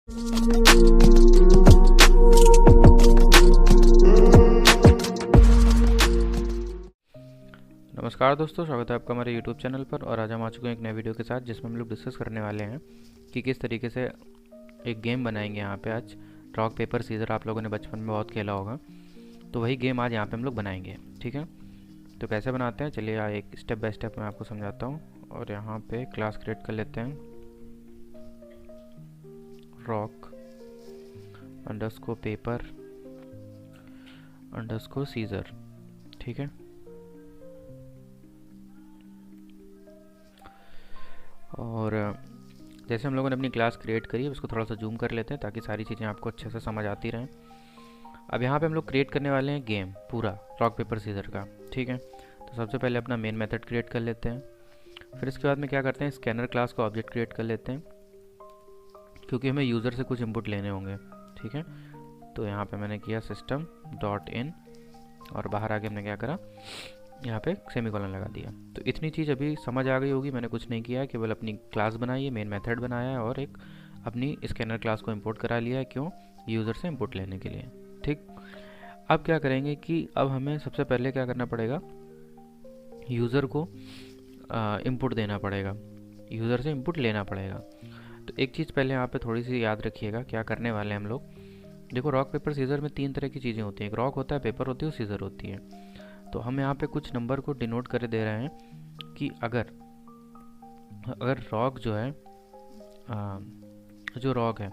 नमस्कार दोस्तों, स्वागत है आपका हमारे YouTube चैनल पर। और आज हम आ चुके हैं एक नए वीडियो के साथ, जिसमें हम लोग डिस्कस करने वाले हैं कि किस तरीके से एक गेम बनाएंगे। यहाँ पे आज रॉक पेपर सीजर आप लोगों ने बचपन में बहुत खेला होगा, तो वही गेम आज यहाँ पे हम लोग बनाएंगे। ठीक है, तो कैसे बनाते हैं चलिए एक स्टेप बाय स्टेप मैं आपको समझाता हूँ। और यहाँ पे क्लास क्रिएट कर लेते हैं, rock underscore paper underscore scissor. ठीक है, और जैसे हम लोगों ने अपनी क्लास क्रिएट करी है, उसको थोड़ा सा जूम कर लेते हैं ताकि सारी चीज़ें आपको अच्छे से समझ आती रहें। अब यहाँ पे हम लोग क्रिएट करने वाले हैं गेम पूरा रॉक पेपर सीजर का। ठीक है, तो सबसे पहले अपना मेन मेथड क्रिएट कर लेते हैं। फिर इसके बाद में क्या करते हैं, स्कैनर क्लास का ऑब्जेक्ट क्रिएट कर लेते हैं, क्योंकि हमें यूज़र से कुछ इनपुट लेने होंगे। ठीक है, तो यहाँ पे मैंने किया सिस्टम डॉट इन, और बाहर आके हमने क्या करा, यहाँ पे सेमीकोलन लगा दिया। तो इतनी चीज़ अभी समझ आ गई होगी। मैंने कुछ नहीं किया है, केवल अपनी क्लास बनाई है, मेन मेथड बनाया है, और एक अपनी स्कैनर क्लास को इंपोर्ट करा लिया है। क्यों? यूज़र से इंपुट लेने के लिए। ठीक, अब क्या करेंगे कि अब हमें सबसे पहले क्या करना पड़ेगा, यूज़र को इंपुट देना पड़ेगा, यूज़र से इंपुट लेना पड़ेगा। तो एक चीज़ पहले यहाँ पे थोड़ी सी याद रखिएगा, क्या करने वाले हैं हम लोग। देखो, रॉक पेपर सीजर में 3 तरह की चीज़ें होती हैं, एक रॉक होता है, पेपर होती है, और सीजर होती है। तो हम यहाँ पे कुछ नंबर को डिनोट कर दे रहे हैं कि अगर रॉक जो है रॉक है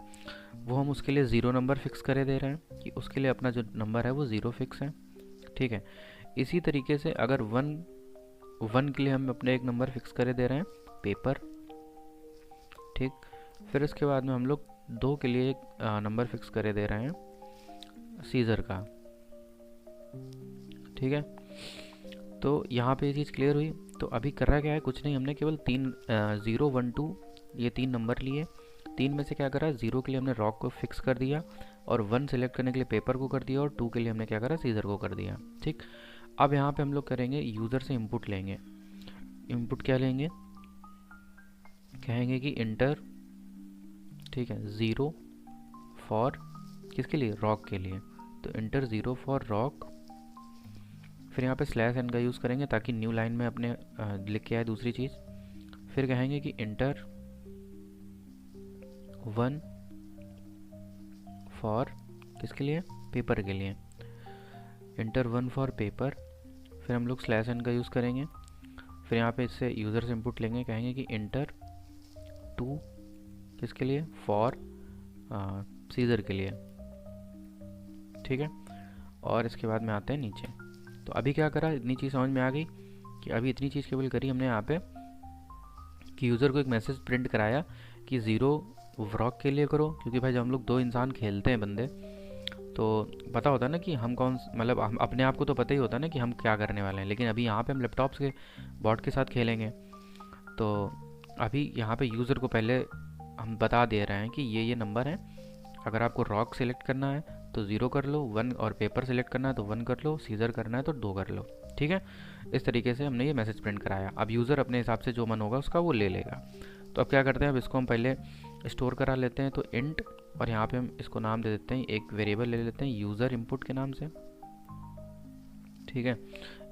वो हम उसके लिए 0 नंबर फिक्स करे दे रहे हैं कि उसके लिए अपना जो नंबर है वो 0 फिक्स है। ठीक है, इसी तरीके से अगर वन के लिए हम अपने एक नंबर फिक्स करे दे रहे हैं, पेपर। ठीक, फिर इसके बाद में हम लोग 2 के लिए एक नंबर फिक्स करे दे रहे हैं, सीजर का। ठीक है, तो यहाँ पे ये चीज़ क्लियर हुई। तो अभी कर रहा क्या है, कुछ नहीं, हमने केवल 0 1 2 ये 3 नंबर लिए। 3 में से क्या करा, 0 के लिए हमने रॉक को फिक्स कर दिया, और 1 सेलेक्ट करने के लिए पेपर को कर दिया, और 2 के लिए हमने क्या करा, सीजर को कर दिया। ठीक, अब यहाँ पे हम लोग करेंगे, यूज़र से इनपुट लेंगे। इनपुट क्या लेंगे, कहेंगे कि इंटर, ठीक है, 0 फॉर किसके लिए, रॉक के लिए। तो इंटर 0 फॉर रॉक। फिर यहाँ पे स्लैश एन का यूज़ करेंगे ताकि न्यू लाइन में अपने लिख के आए दूसरी चीज़। फिर कहेंगे कि इंटर 1 फॉर किसके लिए, पेपर के लिए। Inter 1 for paper. फिर हम लोग स्लैश एन का यूज़ करेंगे। फिर यहाँ पे इससे यूज़र से इनपुट लेंगे, कहेंगे कि इंटर 2 किसके लिए, फॉर सीजर के लिए। ठीक है, और इसके बाद में आते हैं नीचे। तो अभी क्या करा, इतनी चीज़ समझ में आ गई कि अभी इतनी चीज़ केवल करी हमने यहाँ पे कि यूज़र को एक मैसेज प्रिंट कराया कि 0 रॉक के लिए करो, क्योंकि भाई जब हम लोग 2 इंसान खेलते हैं बंदे, तो पता होता है ना कि हम कौन, मतलब हम अपने आप को तो पता ही होता है ना कि हम क्या करने वाले हैं। लेकिन अभी यहाँ पे हम लैपटॉप के बॉट के साथ खेलेंगे, तो अभी यहाँ पे यूज़र को पहले हम बता दे रहे हैं कि ये नंबर है। अगर आपको रॉक सेलेक्ट करना है तो 0 कर लो, 1 और पेपर सेलेक्ट करना है तो 1 कर लो, सीजर करना है तो 2 कर लो। ठीक है, इस तरीके से हमने ये मैसेज प्रिंट कराया। अब यूज़र अपने हिसाब से जो मन होगा उसका वो ले लेगा। तो अब क्या करते हैं, अब इसको हम पहले स्टोर करा लेते हैं। तो इंट, और यहाँ पे हम इसको नाम दे देते हैं, एक वेरिएबल ले लेते हैं यूज़र इनपुट के नाम से। ठीक है,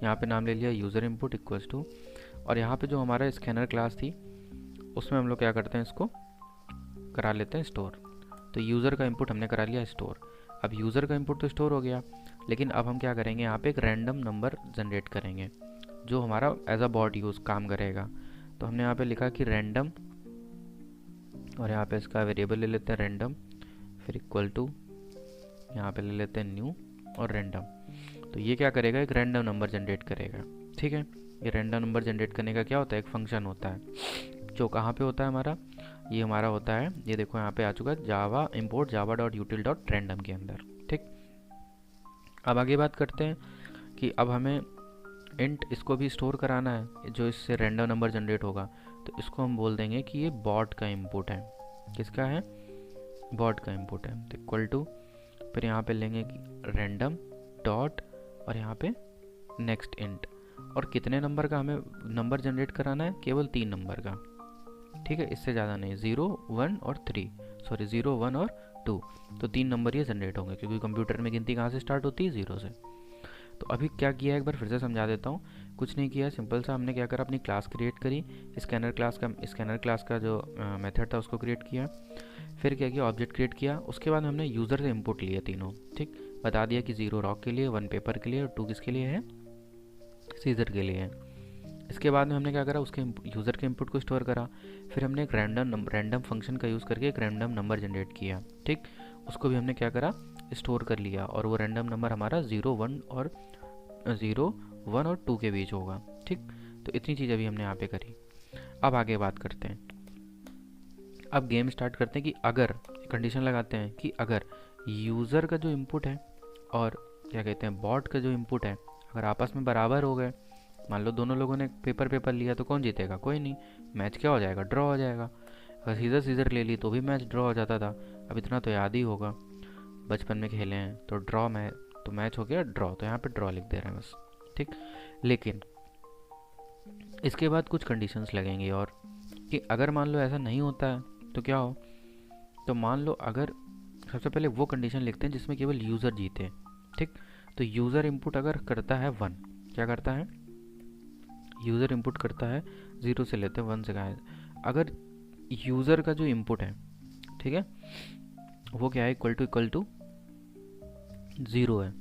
यहाँ पे नाम ले लिया यूज़र इनपुट इक्वल्स टू, और यहाँ पे जो हमारा स्कैनर क्लास थी उसमें हम लोग क्या करते हैं, इसको करा लेते हैं स्टोर। तो यूज़र का इनपुट हमने करा लिया स्टोर। अब यूज़र का इनपुट तो स्टोर हो गया, लेकिन अब हम क्या करेंगे, यहाँ पे एक रैंडम नंबर जनरेट करेंगे जो हमारा एज अ बॉट यूज़ काम करेगा। तो हमने यहाँ पे लिखा कि रैंडम, और यहाँ पे इसका वेरिएबल ले लेते हैं रैंडम, फिर इक्वल टू यहाँ पे ले लेते हैं न्यू और रैंडम। तो ये क्या करेगा, एक रैंडम नंबर जनरेट करेगा। ठीक है, ये रैंडम नंबर जनरेट करने का क्या होता है, एक फंक्शन होता है जो कहाँ पे होता है हमारा, ये हमारा होता है, ये देखो यहाँ पे आ चुका है, Java import Java dot util dot random के अंदर। ठीक, अब आगे बात करते हैं कि अब हमें इंट इसको भी स्टोर कराना है, जो इससे रैंडम नंबर जनरेट होगा। तो इसको हम बोल देंगे कि ये बॉट का इनपुट है। किसका है, बॉट का इनपुट है। तो इक्वल टू, फिर यहाँ पे लेंगे कि रैंडम डॉट, और यहाँ पे नेक्स्ट इंट, और कितने नंबर का हमें नंबर जनरेट कराना है, केवल 3 नंबर का। ठीक है, इससे ज़्यादा नहीं, 0 1 और 3। सॉरी 0 1 और 2, तो 3 नंबर ये जनरेट होंगे क्योंकि कंप्यूटर में गिनती कहाँ से स्टार्ट होती है, 0 से। तो अभी क्या किया है एक बार फिर से समझा देता हूँ। कुछ नहीं किया, सिंपल सा हमने क्या करा, अपनी क्लास क्रिएट करी, स्कैनर क्लास का जो मेथड था उसको क्रिएट किया। फिर क्या किया, ऑब्जेक्ट क्रिएट किया। उसके बाद हमने यूज़र से इनपुट लिए तीनों, ठीक, बता दिया कि 0 रॉक के लिए, 1 पेपर के लिए और 2 किसके लिए है, सीजर के लिए है। इसके बाद में हमने क्या करा, उसके यूज़र के इनपुट को स्टोर करा। फिर हमने एक रैंडम फंक्शन का यूज़ करके एक रैंडम नंबर जनरेट किया, ठीक, उसको भी हमने क्या करा, स्टोर कर लिया। और वो रैंडम नंबर हमारा 0 1 और 2 के बीच होगा, ठीक। तो इतनी चीज़ अभी हमने यहाँ पे करी। अब आगे बात करते हैं, अब गेम स्टार्ट करते हैं कि अगर कंडीशन लगाते हैं कि अगर यूज़र का जो इनपुट है और क्या कहते हैं बॉट का जो इनपुट है अगर आपस में बराबर हो गए, मान लो दोनों लोगों ने पेपर लिया, तो कौन जीतेगा, कोई नहीं, मैच क्या हो जाएगा, ड्रॉ हो जाएगा। अगर सीजर ले ली तो भी मैच ड्रॉ हो जाता था। अब इतना तो याद ही होगा, बचपन में खेले हैं, तो तो मैच हो गया ड्रॉ, तो यहाँ पे ड्रॉ लिख दे रहे हैं बस, ठीक। लेकिन इसके बाद कुछ कंडीशंस लगेंगी और कि अगर मान लो ऐसा नहीं होता है तो क्या हो, तो मान लो अगर सबसे पहले वो कंडीशन लिखते हैं जिसमें केवल यूज़र जीते, ठीक। तो यूज़र इनपुट अगर करता है 1, क्या करता है, यूज़र इनपुट करता है, 0 से लेते हैं 1 से कहा, अगर यूज़र का जो इनपुट है, ठीक है, वो क्या है, इक्वल टू 0 है,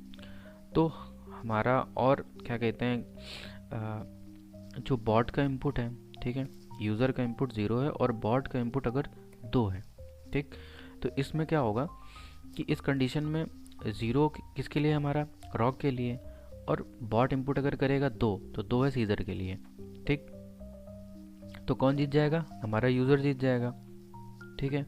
तो हमारा और क्या कहते हैं जो बॉट का इनपुट है, ठीक है, यूज़र का इनपुट 0 है और बॉट का इनपुट अगर 2 है, ठीक। तो इसमें क्या होगा कि इस कंडीशन में 0 किसके लिए, हमारा रॉक के लिए, और बॉट इनपुट अगर करेगा 2 तो 2 है सीजर के लिए, ठीक। तो कौन जीत जाएगा, हमारा यूज़र जीत जाएगा, ठीक है।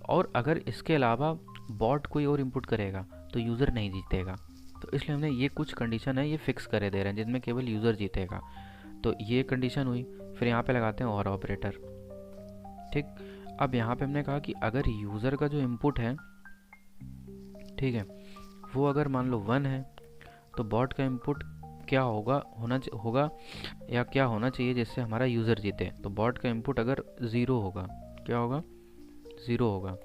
और अगर इसके अलावा बॉट कोई और इनपुट करेगा तो यूज़र नहीं जीतेगा। तो इसलिए हमने ये कुछ कंडीशन है ये फिक्स करे दे रहे हैं जिसमें केवल यूज़र जीतेगा। तो ये कंडीशन हुई। फिर यहाँ पे लगाते हैं और ऑपरेटर, ठीक। अब यहाँ पे हमने कहा कि अगर यूज़र का जो इनपुट है, ठीक है, वो अगर मान लो 1 है तो बॉट का इनपुट क्या होगा या क्या होना चाहिए जिससे हमारा यूज़र जीते। तो बॉट का इनपुट अगर 0 होगा, क्या होगा, 0 होगा,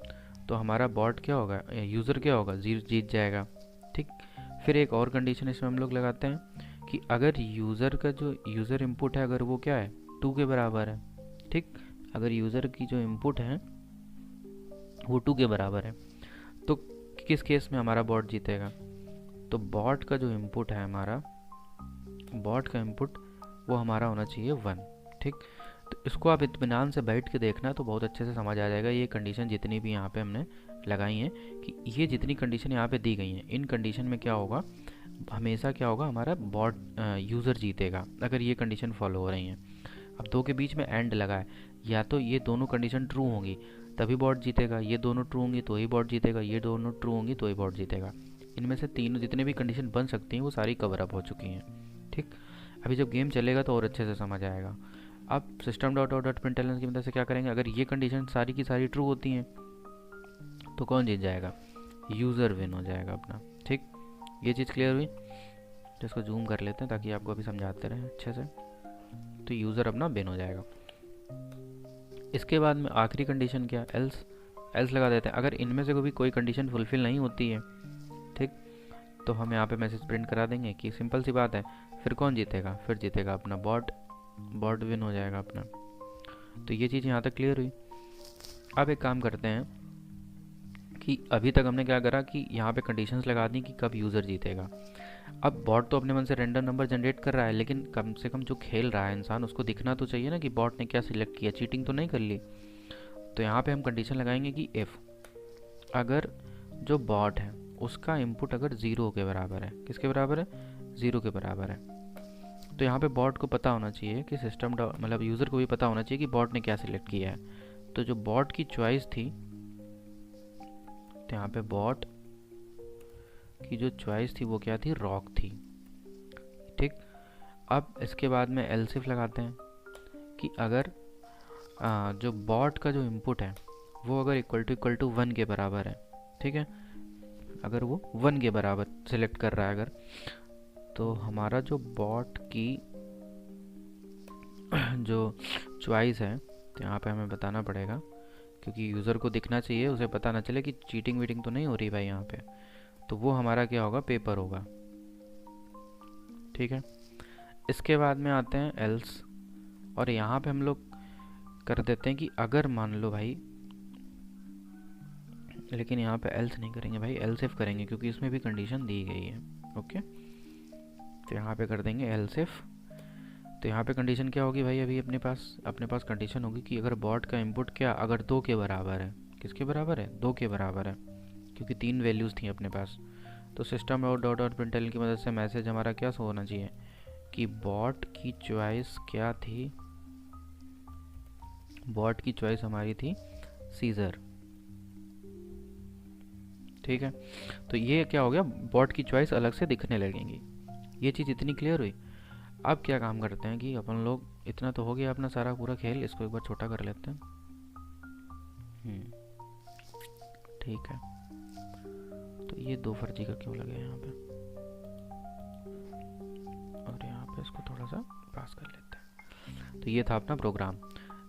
तो हमारा बॉट क्या होगा, यूज़र क्या होगा, 0 जीत जाएगा, ठीक। फिर एक और कंडीशन इसमें हम लोग लगाते हैं कि अगर यूज़र का जो यूज़र इनपुट है अगर वो क्या है 2 के बराबर है, ठीक। अगर यूज़र की जो इनपुट है वो 2 के बराबर है तो किस केस में हमारा बॉट जीतेगा, तो बॉट का जो इनपुट है हमारा, बॉट का इनपुट वो हमारा होना चाहिए 1, ठीक। तो इसको आप इत्मीनान से बैठ के देखना तो बहुत अच्छे से समझ आ जाएगा। ये कंडीशन जितनी भी यहाँ पे हमने लगाई हैं कि ये जितनी कंडीशन यहाँ पे दी गई हैं, इन कंडीशन में क्या होगा, हमेशा क्या होगा, हमारा बॉट यूज़र जीतेगा अगर ये कंडीशन फॉलो हो रही हैं। अब 2 के बीच में एंड लगा है, या तो ये दोनों कंडीशन ट्रू होंगी तभी बॉट जीतेगा, ये दोनों ट्रू होंगी तो ही बॉट जीतेगा, ये दोनों ट्रू होंगी तो ही बॉट जीतेगा। इनमें से तीनों जितने भी कंडीशन बन सकती हैं वो सारी कवर अप हो चुकी हैं, ठीक। अभी जब गेम चलेगा तो और अच्छे से समझ आएगा। अब system.out.println की मदद से क्या करेंगे, अगर ये कंडीशन सारी की सारी ट्रू होती हैं तो कौन जीत जाएगा, यूज़र विन हो जाएगा अपना, ठीक। ये चीज़ क्लियर हुई। तो इसको जूम कर लेते हैं ताकि आपको अभी समझाते रहें अच्छे से। तो यूज़र अपना विन हो जाएगा। इसके बाद में आखिरी कंडीशन क्या, एल्स लगा देते हैं। अगर इनमें से कोई कंडीशन फुलफिल नहीं होती है, ठीक, तो हम यहाँ पे मैसेज प्रिंट करा देंगे कि सिंपल सी बात है, फिर कौन जीतेगा, फिर जीतेगा अपना बॉट विन हो जाएगा अपना। तो ये चीज़ यहाँ तक क्लियर हुई। अब एक काम करते हैं कि अभी तक हमने क्या करा कि यहाँ पे कंडीशंस लगा दी कि कब यूज़र जीतेगा। अब बॉट तो अपने मन से रैंडम नंबर जनरेट कर रहा है, लेकिन कम से कम जो खेल रहा है इंसान उसको दिखना तो चाहिए ना कि बॉट ने क्या सिलेक्ट किया, चीटिंग तो नहीं कर ली। तो यहाँ पे हम कंडीशन लगाएंगे कि इफ़ अगर जो बॉट है उसका इनपुट अगर 0 के बराबर है, किसके बराबर है, 0 के बराबर है, तो यहाँ पे बॉट को पता होना चाहिए कि मतलब यूज़र को भी पता होना चाहिए कि बॉट ने क्या सिलेक्ट किया है। तो जो बॉट की चॉइस थी, तो यहाँ पे बॉट की जो चॉइस थी वो क्या थी, रॉक थी, ठीक। अब इसके बाद में एल्स इफ लगाते हैं कि अगर जो बॉट का जो इनपुट है वो अगर इक्वल टू 1 के बराबर है, ठीक है, अगर वो 1 के बराबर सिलेक्ट कर रहा है अगर, तो हमारा जो बॉट की जो चॉइस है, तो यहाँ पे हमें बताना पड़ेगा क्योंकि यूज़र को दिखना चाहिए, उसे पता ना चले कि चीटिंग वीटिंग तो नहीं हो रही भाई यहाँ पे। तो वो हमारा क्या होगा, पेपर होगा। ठीक है, इसके बाद में आते हैं एल्स, और यहाँ पे हम लोग कर देते हैं कि अगर मान लो भाई, लेकिन यहाँ पे एल्स नहीं करेंगे भाई, एल्स इफ करेंगे क्योंकि इसमें भी कंडीशन दी गई है। ओके, तो यहाँ पे कर देंगे एल्स इफ। तो यहाँ पे कंडीशन क्या होगी भाई, अभी अपने पास कंडीशन होगी कि अगर बॉट का इनपुट क्या अगर 2 के बराबर है, किसके बराबर है, 2 के बराबर है, क्योंकि 3 वैल्यूज़ थी अपने पास। तो सिस्टम आउट डॉट और प्रिंटलन की मदद से मैसेज हमारा क्या शो होना चाहिए कि बॉट की चॉइस क्या थी, बॉट की चॉइस हमारी थी सीजर। ठीक है, तो ये क्या हो गया, बॉट की चॉइस अलग से दिखने लगेंगी। ये चीज़ इतनी क्लियर हुई। अब क्या काम करते हैं कि अपन लोग, इतना तो हो गया अपना सारा पूरा खेल, इसको एक बार छोटा कर लेते हैं। ठीक है, तो ये 2 फर्जी का क्यों लगे यहाँ पे, और यहाँ पे इसको थोड़ा सा पास कर लेते हैं। तो ये था अपना प्रोग्राम।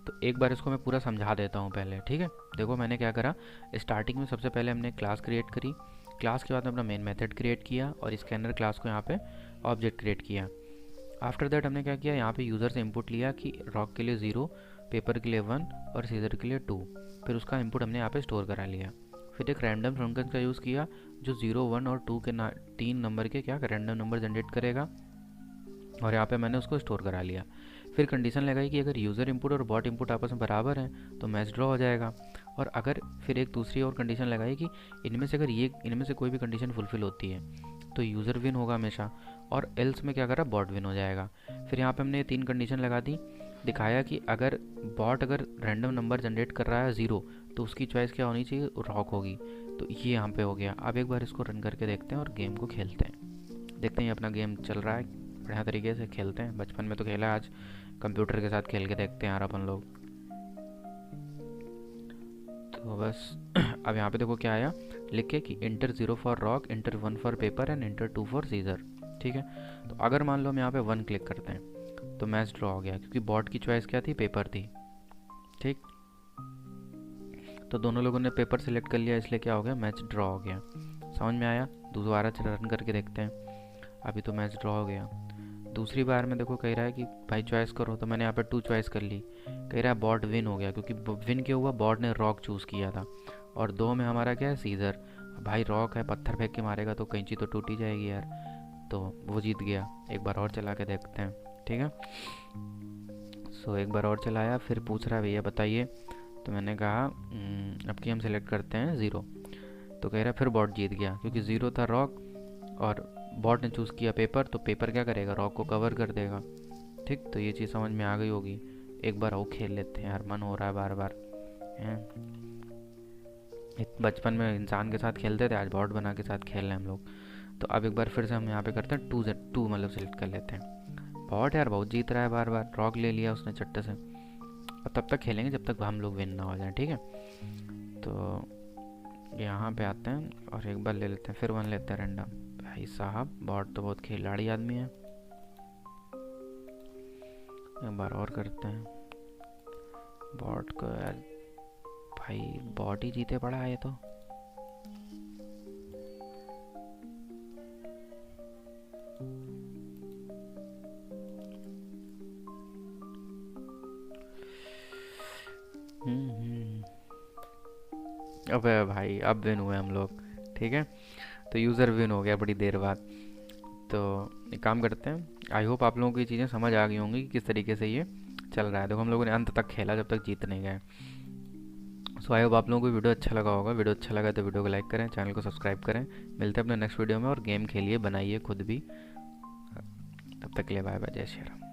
तो एक बार इसको मैं पूरा समझा देता हूँ पहले। ठीक है, देखो मैंने क्या करा, स्टार्टिंग में सबसे पहले हमने क्लास क्रिएट करी, क्लास के बाद में अपना मेन मेथड क्रिएट किया और स्कैनर क्लास को यहाँ पे ऑब्जेक्ट क्रिएट किया। आफ्टर दैट हमने क्या किया, यहाँ पे यूज़र से इनपुट लिया कि रॉक के लिए 0, पेपर के लिए 1 और सीजर के लिए 2। फिर उसका इनपुट हमने यहाँ पे स्टोर करा लिया। फिर एक रैंडम फंक्शन का यूज़ किया जो 0, 1 और 2 के 3 नंबर के क्या रैंडम नंबर जनरेट करेगा, और यहाँ पे मैंने उसको स्टोर करा लिया। फिर कंडीशन लगाई कि अगर यूज़र इनपुट और बॉट इनपुट आपस में बराबर हैं तो मैच ड्रॉ हो जाएगा। और अगर फिर एक दूसरी और कंडीशन लगाई कि इनमें से अगर इनमें से कोई भी कंडीशन फुलफिल होती है तो यूज़र विन होगा हमेशा, और एल्स में क्या करा, बॉट विन हो जाएगा। फिर यहाँ पे हमने 3 कंडीशन लगा दी, दिखाया कि अगर बॉट अगर रैंडम नंबर जनरेट कर रहा है 0 तो उसकी चॉइस क्या होनी चाहिए, रॉक होगी। तो ये यहाँ पे हो गया। अब एक बार इसको रन करके देखते हैं और गेम को खेलते हैं, देखते हैं अपना गेम चल रहा है बढ़िया तरीके से, खेलते हैं। बचपन में तो खेला, आज कंप्यूटर के साथ खेल के देखते हैं यार अपन लोग। तो बस अब यहाँ पे देखो क्या आया, लिख के कि enter 0 for rock, enter 1 for paper and enter 2 for scissor. ठीक है, तो अगर मान लो हम यहाँ पे 1 क्लिक करते हैं तो मैच ड्रॉ हो गया, क्योंकि बॉट की चॉइस क्या थी, पेपर थी। ठीक, तो दोनों लोगों ने पेपर सिलेक्ट कर लिया, इसलिए क्या हो गया, मैच ड्रॉ हो गया। समझ में आया? दोबारा रन करके देखते हैं, अभी तो मैच ड्रॉ हो गया। दूसरी बार में देखो कह रहा है कि भाई चॉइस करो, तो मैंने यहाँ पे 2 चॉइस कर ली। कह रहा है बॉट विन हो गया, क्योंकि विन क्यों हुआ, बॉट ने रॉक चूज़ किया था, और 2 में हमारा क्या है, सीजर। भाई रॉक है, पत्थर फेंक के मारेगा तो कैंची तो टूट ही जाएगी यार, तो वो जीत गया। एक बार और चला के देखते हैं। ठीक है, सो एक बार और चलाया, फिर पूछ रहा है भैया बताइए, तो मैंने कहा अब की हम सेलेक्ट करते हैं 0। तो कह रहा है फिर बॉट जीत गया, क्योंकि 0 था रॉक और बॉट ने चूज़ किया पेपर, तो पेपर क्या करेगा, रॉक को कवर कर देगा। ठीक, तो ये चीज़ समझ में आ गई होगी। एक बार और खेल लेते हैं यार, मन हो रहा है बार बार हैं। बचपन में इंसान के साथ खेलते थे, आज बॉट बना के साथ खेल रहे हैं हम लोग। तो अब एक बार फिर से हम यहाँ पे करते हैं 2 मतलब सेलेक्ट कर लेते हैं। बॉट यार बहुत जीत रहा है बार बार, रॉक ले लिया उसने चट्टे से। और तब तक खेलेंगे जब तक हम लोग विन ना हो जाए। ठीक है, तो यहाँ पे आते हैं और एक बार ले लेते हैं, फिर 1 लेते हैं रैंडम। भाई साहब बॉट तो बहुत खिलाड़ी आदमी है। एक बार और करते हैं बॉट को यार, भाई बॉट ही जीते पड़ा है ये तो। अबे भाई अब विन हुए हम लोग। ठीक है, तो यूज़र विन हो गया बड़ी देर बाद। तो एक काम करते हैं, आई होप आप लोगों को ये चीज़ें समझ आ गई होंगी कि किस तरीके से ये चल रहा है। देखो हम लोगों ने अंत तक खेला जब तक जीत नहीं गए। सो आई होप आप लोगों को वीडियो अच्छा लगा होगा। वीडियो अच्छा लगा तो वीडियो को लाइक करें, चैनल को सब्सक्राइब करें। मिलते हैं अपने नेक्स्ट वीडियो में, और गेम खेलिए, बनाइए खुद भी। तब तक के लिए बाय बाय, जय श्री राम।